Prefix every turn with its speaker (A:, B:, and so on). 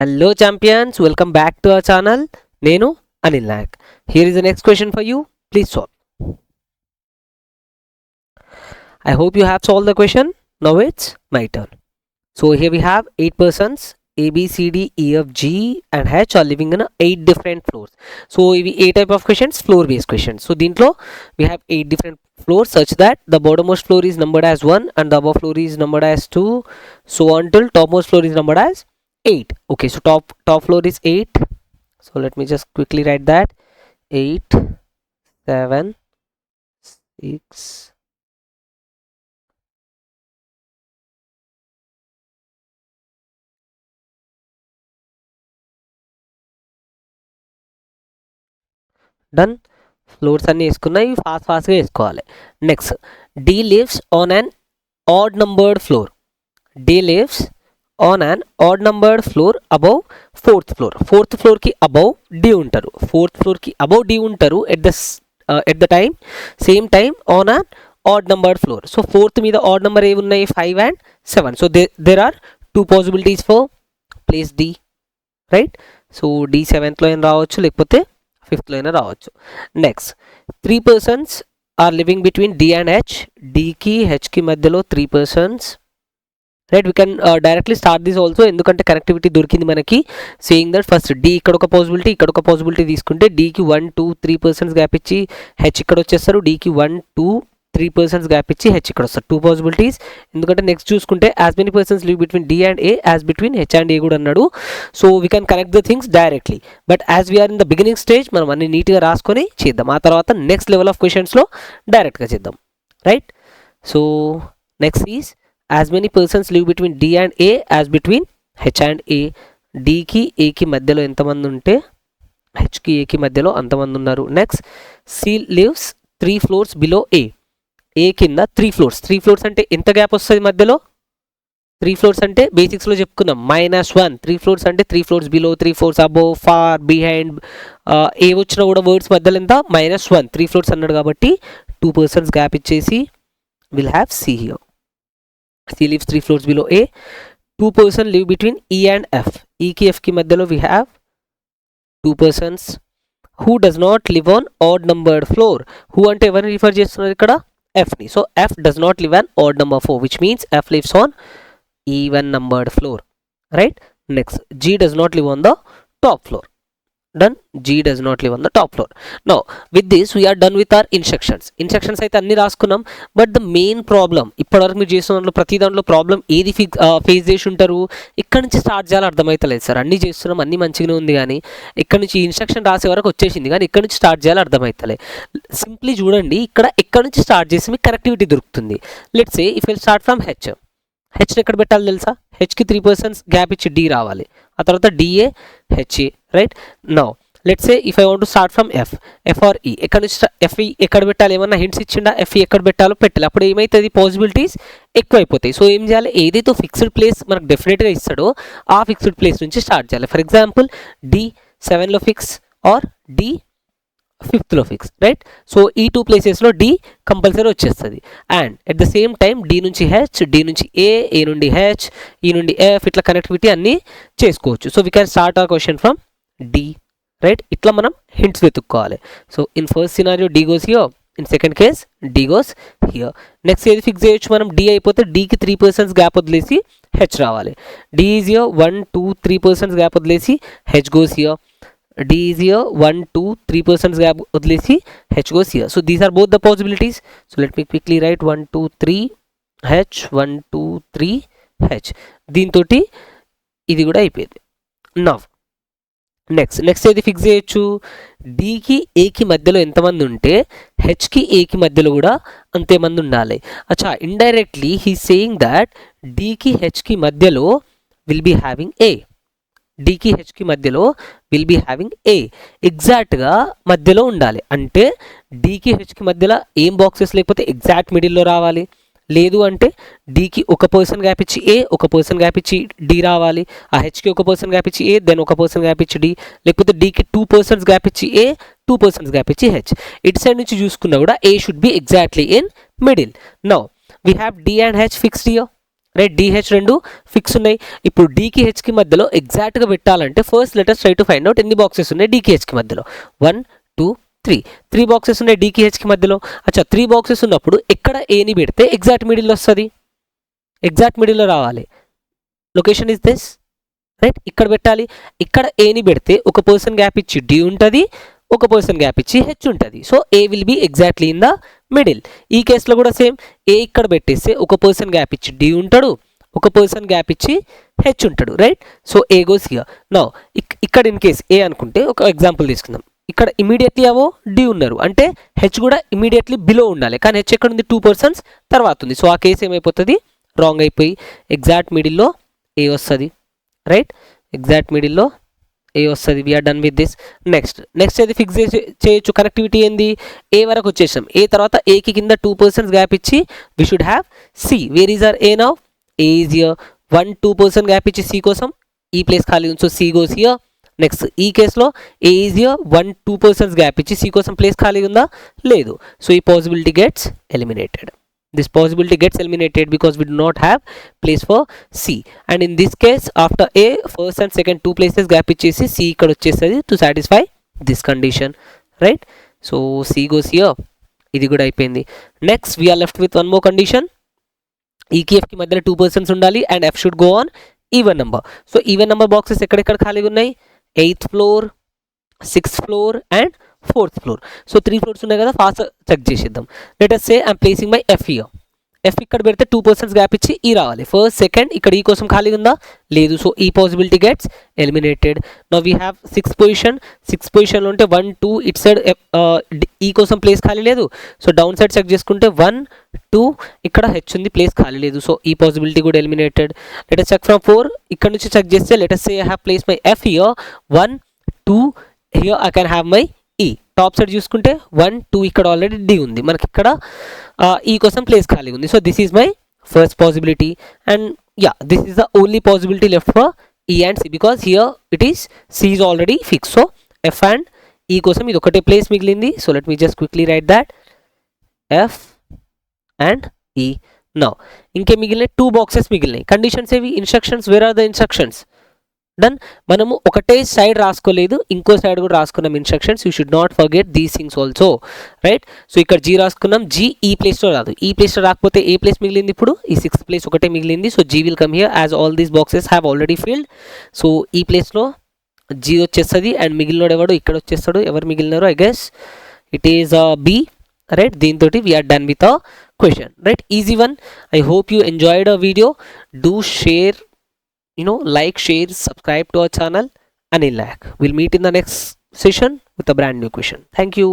A: Hello champions, welcome back to our channel. Nenu Anil Nayak. Here is the next question for you. Please solve. I hope you have solved the question. Now it's my turn. So here we have 8 persons. A, B, C, D, E, F, G and H are living in 8 different floors. So we 8 type of questions, floor based questions. So dintlo we have 8 different floors such that the bottommost floor is numbered as 1 and the above floor is numbered as 2. So until topmost floor is numbered as 8. Okay, so top floor is 8. So let me just quickly write that. 8, 7, 6, done. Floors అన్ని వేసుకున్నాయి, ఫాస్ట్గా వేసుకోవాలి. Next D lives on an odd numbered floor. D lives on an odd numbered floor above fourth floor. Fourth floor కి above D ఉంటారు. Fourth floor కి above D ఉంటారు at the time same time on an odd numbered floor. So fourth మీద odd number ఏవి ఉన్నాయి? 5 and 7. So there are two possibilities for place D, right? So D 7th లో అయినా రావచ్చు, లేకపోతే 5th లో అయినా రావచ్చు. Next 3 persons are living between D and H. D కి H కి మధ్యలో 3 persons, right. We can directly start this also, ఎందుకంటే కనెక్టివిటీ దొరికింది మనకి. సేయింగ్ దట్ ఫస్ట్ D ఇక్కడ ఒక పాసిబిలిటీ, ఇక్కడ ఒక పాసిబిలిటీ తీసుకుంటే Dకి 1 2 3 persons గ్యాప్ ఇచ్చి H ఇక్కడ వచ్చేస్తారు. Dకి 1 2 3 persons గ్యాప్ ఇచ్చి H ఇక్కడ వస్తారు. 2 పాసిబిలిటీస్. ఎందుకంటే నెక్స్ట్ చూసుకుంటే as many persons live between D and A as between H and A కూడా అన్నాడు. So we can connect the things directly. But as we're in the beginning stage మనం అన్ని నీట్గా రాసుకొని చేద్దాం. ఆ తర్వాత నెక్స్ట్ లెవెల్ ఆఫ్ క్వశ్చన్స్లో డైరెక్ట్గా చేద్దాం, right. So next is as many persons live between D and A as between H and A. D కి A కి మధ్యలో ఎంతమంది ఉంటే H కి A కి మధ్యలో అంతమంది ఉన్నారు. Next C lives 3 floors below A. A కింద 3 floors. 3 floors అంటే ఎంత గ్యాప్ వస్తుంది మధ్యలో? 3 floors అంటే బేసిక్స్లో చెప్పుకుందాం -1. 3 floors అంటే 3 floors below, 3 floors above, far, behind, ఏ వచ్చినా కూడా వర్డ్స్ మధ్యలో ఎంత? -1. 3 floors అన్నాడు కాబట్టి 2 persons గ్యాప్ ఇచ్చేసి will have C here. C lives 3 floors below A. 2 persons live between E and F. E ki F ki madhyalo we have 2 persons who does not live on odd numbered floor. Who ante evarni refer chestunaru ikkada? F ni. So F does not live on odd number 4, which means F lives on even numbered floor, right? Next, G does not live on the top floor. Done. G does not live on the top floor. Now with this we are done with our instructions అయితే అన్ని రాసుకున్నాం. But the main problem ఇప్పటివరకు మీరు చేస్తున్న దాంట్లో ప్రతి దాంట్లో problem ఏది ఫేస్ చేసి ఉంటారు? ఇక్కడ నుంచి స్టార్ట్ చేయాలి అర్థమవుతలేదు సార్. అన్నీ చేస్తున్నాం, అన్నీ మంచిగానే ఉంది, కానీ ఇక్కడ నుంచి ఇన్స్ట్రక్షన్ రాసే వరకు వచ్చేసింది, కానీ ఇక్కడ నుంచి స్టార్ట్ చేయాలి అర్థమవుతలే. సింప్లీ చూడండి, ఇక్కడ నుంచి స్టార్ట్ చేసి మీకు కనెక్టివిటీ దొరుకుతుంది. Let's say if will start from H. హెచ్ని ఎక్కడ పెట్టాలి తెలుసా? హెచ్కి 3 persons గ్యాప్ ఇచ్చి D రావాలి, ఆ తర్వాత DA HA, right. Now let's say if I want to start from F. F or E ఎక్కడ నుంచి FE ఎక్కడ పెట్టాలి? ఏమన్నా హింట్స్ ఇచ్చిండా? FE ఎక్కడ పెట్టాలో పెట్టాలి. అప్పుడు ఏమవుతుంది? పాసిబిలిటీస్ ఎక్కువైపోతాయి. సో ఏం చేయాలి? ఏదైతే ఫిక్స్డ్ ప్లేస్ మనకు డెఫినెట్గా ఇస్తాడో ఆ ఫిక్స్డ్ ప్లేస్ నుంచి స్టార్ట్ చేయాలి. ఫర్ ఎగ్జాంపుల్ D 7లో ఫిక్స్ ఆర్ D 5thలో ఫిక్స్, రైట్. సో ఈ 2 ప్లేసెస్లో D కంపల్సరీ వచ్చేస్తుంది. And at the same time D నుంచి H, D నుంచి A నుండి H, E నుండి F, ఇట్లా కనెక్టివిటీ అన్నీ చేసుకోవచ్చు. So we can start our question from D, right. ఇట్లా మనం హింట్స్ వెతుక్కోవాలి. So in first scenario D goes here, in second case D goes here. Next ఏది ఫిక్స్ చేయొచ్చు మనం? D అయిపోతే Dకి 3 persons గ్యాప్ వదిలేసి H రావాలి. D is here 1 2 3 persons gap వదిలేసి H goes here. D is here 1 2 3 persons gap వదిలేసి H goes here. So these are both the possibilities. So let me quickly write 1 2 3 H 1 2 3 H. దీంతోటి ఇది కూడా అయిపోయింది. Now next ఏది fix చేయొచ్చు? Dకి Aకి మధ్యలో ఎంతమంది ఉంటే Hకి Aకి మధ్యలో కూడా అంతేమంది ఉండాలి. అచ్చా, ఇండైరెక్ట్లీ హీ సేయింగ్ దట్ Dకి Hకి మధ్యలో విల్ బీ హ్యావింగ్ A. Dకి Hకి మధ్యలో విల్ బీ హ్యావింగ్ A. ఎగ్జాక్ట్గా మధ్యలో ఉండాలి. అంటే Dకి Hకి మధ్యలో ఏం బాక్సెస్ లేకపోతే ఎగ్జాక్ట్ మిడిల్లో రావాలి. లేదు అంటే Dకి ఒక పర్సన్ గ్యాప్ ఇచ్చి A, ఒక పర్సన్ గ్యాప్ ఇచ్చి D రావాలి. ఆ Hకి ఒక పర్సన్ గ్యాప్ ఇచ్చి A, దెన్ ఒక పర్సన్ గ్యాప్ ఇచ్చి D, లేకపోతే Dకి 2 persons గ్యాప్ ఇచ్చి A, 2 persons గ్యాప్ ఇచ్చి H. ఇటు సైడ్ నుంచి చూసుకున్నా కూడా A should be exactly in middle. Now we have D and H fixed here. Right, DH రెండు ఫిక్స్ ఉన్నాయి. ఇప్పుడు డీకి హెచ్కి మధ్యలో ఎగ్జాక్ట్గా పెట్టాలంటే first letters try to find out ఎన్ని బాక్సెస్ ఉన్నాయి డీకి హెచ్కి మధ్యలో. 1 2 3 బాక్సెస్ ఉన్నాయి డీకి హెచ్కి మధ్యలో. అచ్చా 3 బాక్సెస్ ఉన్నప్పుడు ఎక్కడ ఏని పెడితే ఎగ్జాక్ట్ మిడిల్లో వస్తుంది, ఎగ్జాక్ట్ మిడిల్లో రావాలి. లొకేషన్ ఇస్ దిస్, రైట్, ఇక్కడ పెట్టాలి. ఇక్కడ ఏని పెడితే ఒక పర్సన్ గ్యాప్ ఇచ్చి డి ఉంటుంది, ఒక పర్సన్ గ్యాప్ ఇచ్చి హెచ్ ఉంటుంది. So A will be exactly in the middle. ఈ కేసులో కూడా సేమ్, ఏ ఇక్కడ పెట్టేస్తే ఒక పర్సన్ గ్యాప్ ఇచ్చి డి ఉంటాడు, ఒక పర్సన్ గ్యాప్ ఇచ్చి హెచ్ ఉంటాడు, right. So A goes here. Now ఇక్కడ ఇన్ కేస్ ఏ అనుకుంటే ఒక ఎగ్జాంపుల్ తీసుకుందాం. ఇక్కడ ఇమీడియట్లీ అవో డి ఉన్నారు అంటే హెచ్ కూడా ఇమీడియట్లీ బిలో ఉండాలి, కానీ హెచ్ ఎక్కడ ఉంది 2 పర్సన్స్ తర్వాత ఉంది. సో ఆ కేసు ఏమైపోతుంది, రాంగ్ అయిపోయి ఎగ్జాక్ట్ మిడిల్లో ఏ వస్తుంది, రైట్, ఎగ్జాక్ట్ మిడిల్లో ఏ వస్తుంది. We're done with this. Next అయితే ఫిక్స్ చేయొచ్చు. కనెక్టివిటీ ఏంది, ఏ వరకు వచ్చేసాం, ఏ తర్వాత ఏకి కింద 2 పర్సన్స్ గ్యాప్ ఇచ్చి we should have C. Where is our A now, A is here. 1 2 person gap ఇచ్చి సి కోసం ఈ ప్లేస్ ఖాళీ ఉంది, so C goes here. Next ఈ కేసులో A is here, 1 2 persons gap ఇచ్చి సి కోసం ప్లేస్ ఖాళీ ఉందా, లేదు. సో ఈ possibility gets eliminated. This possibility gets eliminated because we do not have place for C. And in this case, after A, first and second 2 places gap ichesi C ikkada vachestadi to satisfy this condition, right? So C goes here. Idi kuda అయిపోయింది. Next we are left with one more condition. E ki F ki madhyalo 2 persons undali and F should go on even number. So even number boxes ekkada ఖాళీగా ఉన్నాయి, 8th floor, 6th floor and 4th floor. So 3 floors ఉన్నాయి కదా, fast check చేసేద్దాం. Let us say I'm placing my F here. F ఇక్కడ పెడితే 2 persons gap ఇచ్చి ఈ రావాలి. ఫస్ట్ సెకండ్ ఇక్కడ ఈ కోసం ఖాళీ ఉందా, లేదు. సో ఈ possibility gets eliminated. Now we have 6th position. 6th పొజిషన్లో ఉంటే 1 2 ఇట్ సైడ్ ఈ కోసం ప్లేస్ ఖాళీ లేదు. సో డౌన్ సైడ్ చెక్ చేసుకుంటే 1 2 ఇక్కడ హెచ్ ఉంది, ప్లేస్ ఖాళీ లేదు. సో ఈ పాసిబిలిటీ కూడా eliminated. Let us check from 4. ఇక్కడ నుంచి చెక్ చేస్తే let us say I have place my F here. 1 2 here I can have my E. Top side చూసుకుంటే 1 2 ఇక్కడ ఆల్రెడీ డి ఉంది, మనకి ఇక్కడ ఈ కోసం ప్లేస్ ఖాళీ ఉంది. So this is my first possibility and ya this is the only possibility left for E and C because here it is C is already fix. So F and E కోసం ఇది ఒకటే ప్లేస్ మిగిలింది. So let me just quickly write that F and E. Now ఇంకే మిగిలినాయి 2 boxes మిగిలినాయి. Conditions ఏవి, instructions. Where are the instructions? Done. మనము ఒకటే సైడ్ రాసుకోలేదు, ఇంకో సైడ్ కూడా రాసుకున్నాం instructions. You should not forget these things also, right. So ఇక్కడ జీ రాసుకున్నాం, జీ ఈ ప్లేస్లో రాదు. ఈ ప్లేస్లో రాకపోతే ఏ ప్లేస్ మిగిలింది, ఇప్పుడు ఈ 6th ప్లేస్ ఒకటే మిగిలింది. So G will come here as all these boxes have already filled. So ఈ ప్లేస్లో జీ వచ్చేస్తుంది అండ్ మిగిలినోడు ఎవడు ఇక్కడ వచ్చేస్తాడు. ఎవరు మిగిలినారు, I guess it is B, right. దీంతో we're done with a question, right. Easy one. I hope you enjoyed a video. Do share, like, share, subscribe to our channel and in like. We'll meet in the next session with a brand new question. Thank you.